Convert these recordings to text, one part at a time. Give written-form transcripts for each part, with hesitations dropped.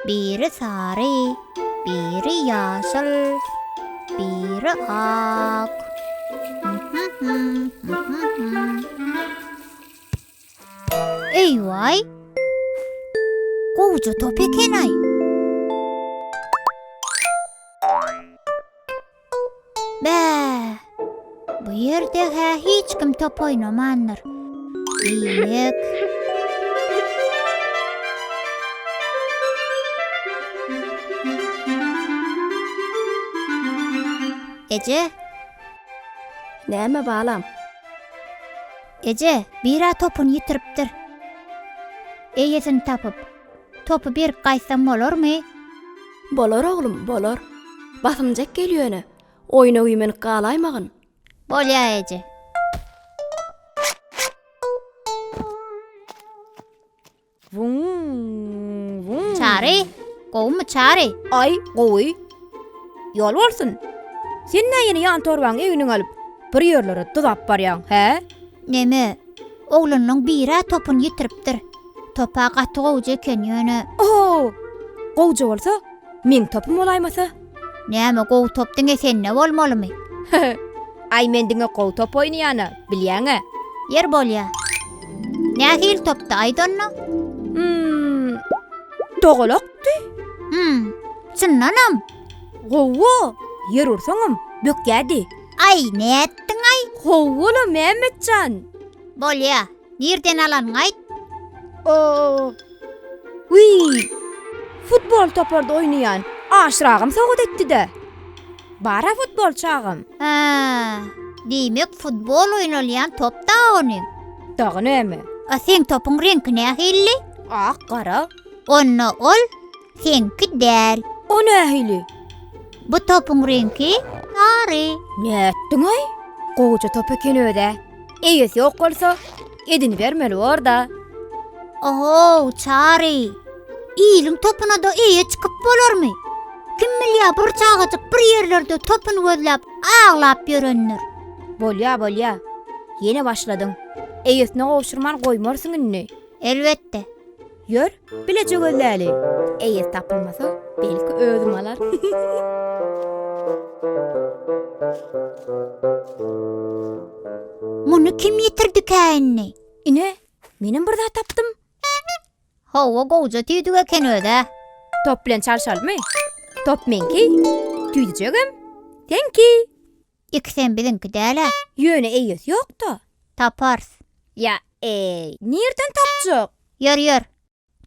Biri sarı, biri yaşıl, biri ak. Eyvay! Kovucu top eken ay. Bu yerde hiç kim top oynamandır. İyik. Ece. Näme balam? Ece, bira topun yitiripdir. Eýesini tapyp, topu bir gaýsam bolarmy? Bolar oglum, bolar. Basymjak gelýäne. Oýna üýmeni galaýmagyn. Bolýa Ece. Vung. Çary, gowmy çary? Ay, gowy. Ýol bolsun. Sen näýeni ýan torbaň eýiniň alyp bir ýerlere tuzap barýaň, he? Neme? Oglanyň bira topun yitiripdir. Topa gaty gowjy eken ýöne. Oh! Gowja bolsa, men topum olaýmasa? Näme gow topdyň esenne bolmalymy? Ay mendiňe gow top oýnaýany, bilýäňe? Yer bolýa. Nähil topdy aýdanna? Dogalakdy. Çynnanam. Gowa, yer ursaňam, bökýädi. Ay, näetdiň ay? Gowla Mehmetcan. Bolýa. Nerden alan aýt? Futbol toparda oýnaýan aşragym sogat etdi-de. Bara futbol çağım. Diýmek futbol oýnalýan top da ony. Dagy näme? Sen topuň rengi nähilli? Ak, gara. Onna ol, senki däl. O nähili? Bu topuň rengi sary. Näetdiň ay? Gowja top eken öde. Eýesi ýok bolsa, edini bermeli orda. Oho, çary. Ýylyň topuna da eýe çykyp bolarmy? Kim bilýär, bir çağaçyk bir ýerlerde topunu gözläp, ağlap ýörenler. Bolýa. Ýene başladyň. Eýesine gowşurman goýmarsyň inni. Elbetde. Ýör, bilejek öldäli. Eýes tapylmasa, belki özüm alar. Muny kim ýetirdi käýni? Ine, menim bir zat tapdym. Hawa gowja tüýdük eken öde. Top bilen çalşalmy? Top menki, tüýdüjegem. Tenki. İkisen biziňki däl. Ýöne eýes ýok-da. Tapars. Ya, nerden tapjak? Ýör.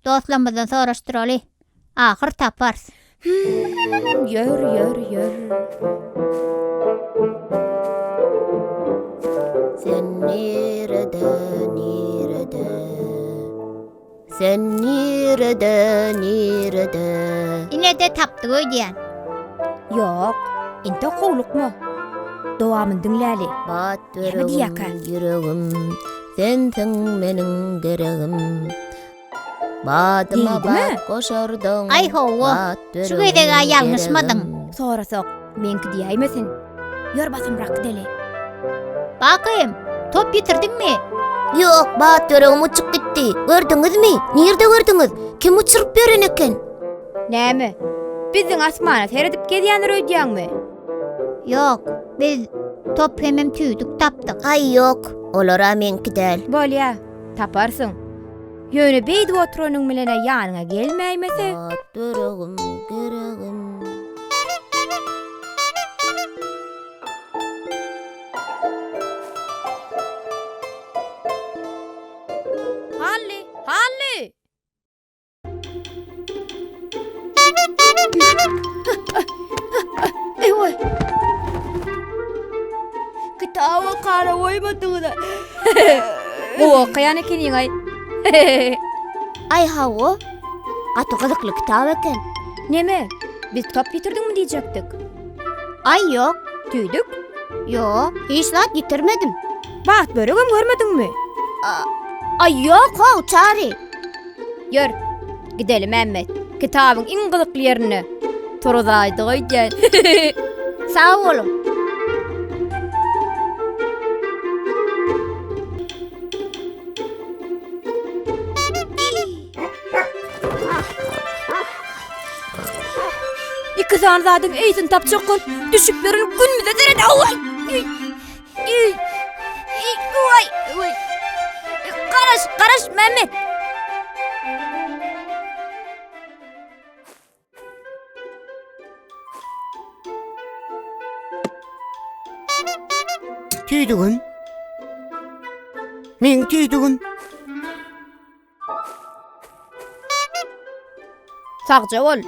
Dostlamyzdan soraşdyraly. Ahyr tapars. Ýör. Sen nerede? Ine de tapdy öýdýän. Ýok, inte gowlukma. Dowamyny diňläli. Batyrım diyaka? yüreğim, sensin meniň geregim. Badyma Diýdimi? bat koşardyň. Ay hawa, şu gedege ýalňyşmadyň. Sorasak, menki diýäýmesin. Ýör basymrak deli. Bakayım, top yitirdiňmi? Yok, batyrım uçup gitdi. Gördüňizmi? Nerede gördüňiz? Kim uçurup beren eken? Näme? Biziň asmana seredip gedýänler öýdýäňmi? Yok, biz top hemem tüýdük tapdyk. Ay yok, olara menki däl. Bolýa, taparsın. Ýöne beýdi oturanyň bilene ýanyňa gelmäýmese? Batyrım geregim. Halli! Eyvay! Kitaba kara oýmadygyda. Bu okyan ekeniň ay. Ay hawa, gaty gyzykly kitap eken. Neme? Biz top yitirdiňmi diýjekdik? Ay yok, Tüýdük. yok, hiç zat yitirmedim. Bat böregem görmediňmi? Ay yok, haw çary. Ýör, gidelim Mehmet. Kitabyň iň gyzykly ýerine. Torozaydy goýdän. Sağ olun. Ozan zadyň eýsin tapjak bol. Düşüp berin günmüze derede away. Oy. Garaş Mehmet. Tüýdügün. Men tüýdügün. Sagja bol.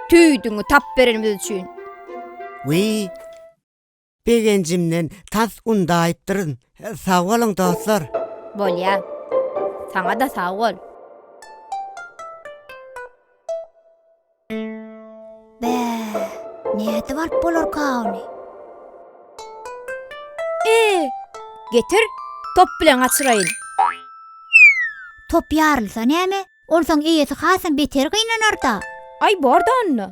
Tüýdüňi tap berenimiz üçin. Wei. Begencimden tas undaýypdyryn. Sag bolyň dostlar. Bolýa. Saňa da sag bol. Be, näde barp bolar kaony? Getir, top bilen açyrayın. Top ýarylsa näme? Olsaň eýesi hasyn beter gynanар da. Ay bordanny.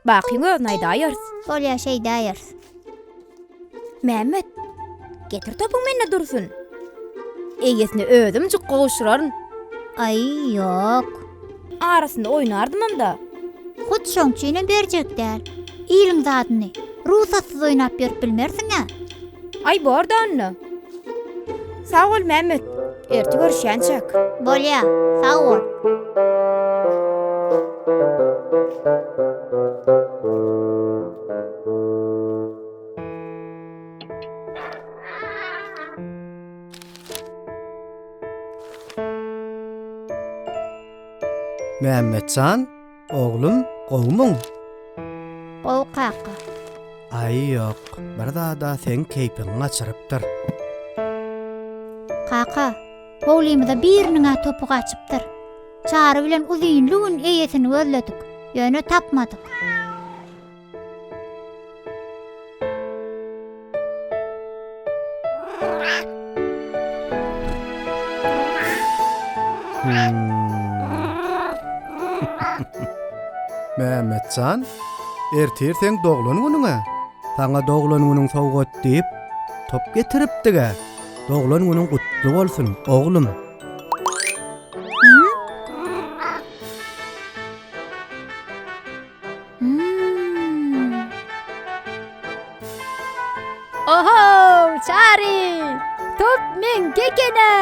Bakyň özüň aýdaýar. Bolýa şey daýar. Mehmet, getir topuň menne dursun. Eýesini özüm jukka goşuraryn. Ay ýok. Arasynda oýnardym da. Hut şoňçyna berjekler. Ýylyň zadyny ruhsatsız oýnap berip bilmersiň-a? Ay bordanny. Sag ol Mehmet. Erti görüşýänçek. Bolýa, sag ol. Mehmetcan, oğlum, gowmuň? Gow kaka. Ay ýok, bir da sen keýpiň açyrypdyr. Kaka, howlymyza biriniňe topu gaçypdyr. Çary bilen uzynlygyň eýesini gözledik. Ýöne tapmadyk. Mehmetcan, ertir sen doglan günüňe. Taňa doglan günüň sowgat diýip top getiripdige. Doglan günüň gutly bolsun, oglum. Oho, Çary! Top men kekene!